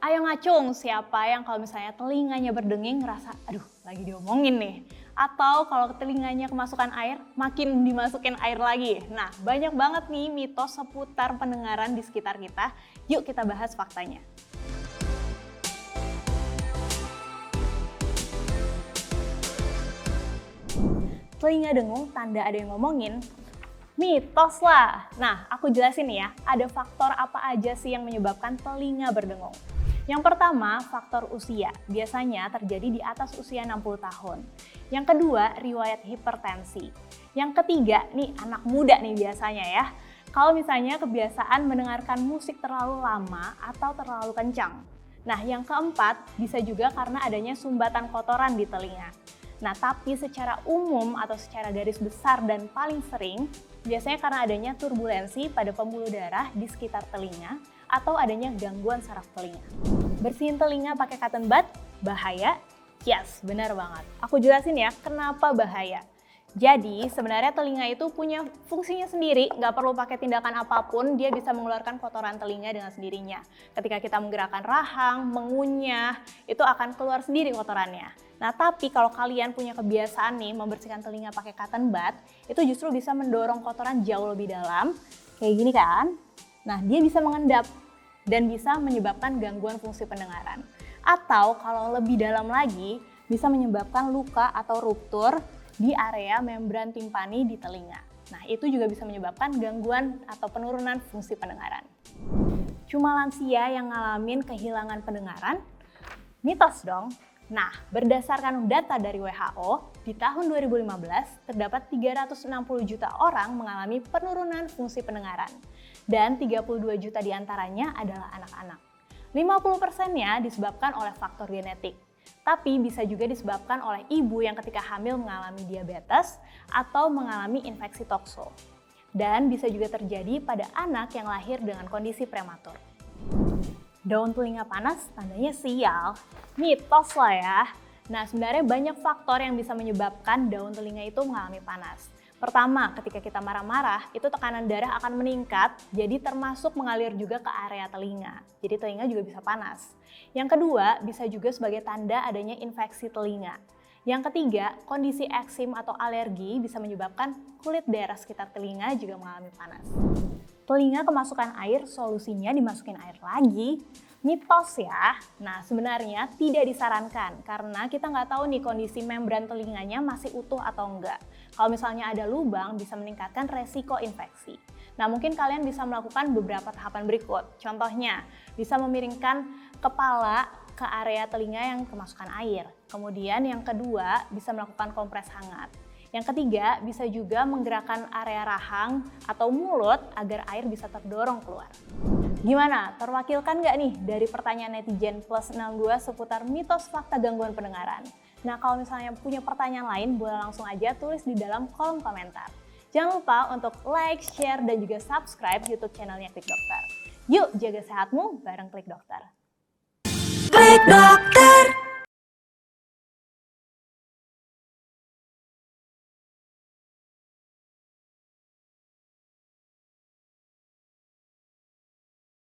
Ayo ngacung, siapa yang kalau misalnya telinganya berdenging ngerasa, aduh lagi diomongin nih. Atau kalau telinganya kemasukan air, makin dimasukin air lagi. Nah, banyak banget nih mitos seputar pendengaran di sekitar kita. Yuk kita bahas faktanya. Telinga dengung tanda ada yang ngomongin? Mitos lah. Nah, aku jelasin nih ya, ada faktor apa aja sih yang menyebabkan telinga berdengung. Yang pertama, faktor usia. Biasanya terjadi di atas usia 60 tahun. Yang kedua, riwayat hipertensi. Yang ketiga, nih anak muda nih biasanya ya. Kalau misalnya kebiasaan mendengarkan musik terlalu lama atau terlalu kencang. Nah, yang keempat, bisa juga karena adanya sumbatan kotoran di telinga. Nah, tapi secara umum atau secara garis besar dan paling sering, biasanya karena adanya turbulensi pada pembuluh darah di sekitar telinga atau adanya gangguan saraf telinga. Bersihin telinga pakai cotton bud, bahaya? Yes, benar banget. Aku jelasin ya, kenapa bahaya. Jadi, sebenarnya telinga itu punya fungsinya sendiri, nggak perlu pakai tindakan apapun, dia bisa mengeluarkan kotoran telinga dengan sendirinya. Ketika kita menggerakkan rahang, mengunyah, itu akan keluar sendiri kotorannya. Nah, tapi kalau kalian punya kebiasaan nih membersihkan telinga pakai cotton bud, itu justru bisa mendorong kotoran jauh lebih dalam, kayak gini kan? Nah, dia bisa mengendap dan bisa menyebabkan gangguan fungsi pendengaran. Atau kalau lebih dalam lagi, bisa menyebabkan luka atau ruptur di area membran timpani di telinga. Nah, itu juga bisa menyebabkan gangguan atau penurunan fungsi pendengaran. Cuma lansia yang ngalamin kehilangan pendengaran? Mitos dong. Nah, berdasarkan data dari WHO, di tahun 2015 terdapat 360 juta orang mengalami penurunan fungsi pendengaran. Dan 32 juta diantaranya adalah anak-anak. 50%-nya disebabkan oleh faktor genetik. Tapi bisa juga disebabkan oleh ibu yang ketika hamil mengalami diabetes atau mengalami infeksi tokso. Dan bisa juga terjadi pada anak yang lahir dengan kondisi prematur. Daun telinga panas tandanya sial, mitos lah ya. Nah, sebenarnya banyak faktor yang bisa menyebabkan daun telinga itu mengalami panas. Pertama, ketika kita marah-marah, itu tekanan darah akan meningkat, jadi termasuk mengalir juga ke area telinga. Jadi telinga juga bisa panas. Yang kedua, bisa juga sebagai tanda adanya infeksi telinga. Yang ketiga, kondisi eksim atau alergi bisa menyebabkan kulit daerah sekitar telinga juga mengalami panas. Telinga kemasukan air, solusinya dimasukin air lagi. Mitos ya. Nah, sebenarnya tidak disarankan karena kita nggak tahu nih kondisi membran telinganya masih utuh atau enggak. Kalau misalnya ada lubang, bisa meningkatkan resiko infeksi. Nah, mungkin kalian bisa melakukan beberapa tahapan berikut. Contohnya, bisa memiringkan kepala ke area telinga yang kemasukan air. Kemudian yang kedua, bisa melakukan kompres hangat. Yang ketiga, bisa juga menggerakkan area rahang atau mulut agar air bisa terdorong keluar. Gimana? Terwakilkan nggak nih dari pertanyaan netizen plus 62 seputar mitos fakta gangguan pendengaran? Nah, kalau misalnya punya pertanyaan lain, boleh langsung aja tulis di dalam kolom komentar. Jangan lupa untuk like, share, dan juga subscribe YouTube channelnya Klik Dokter. Yuk jaga sehatmu bareng Klik Dokter. Klik Dokter.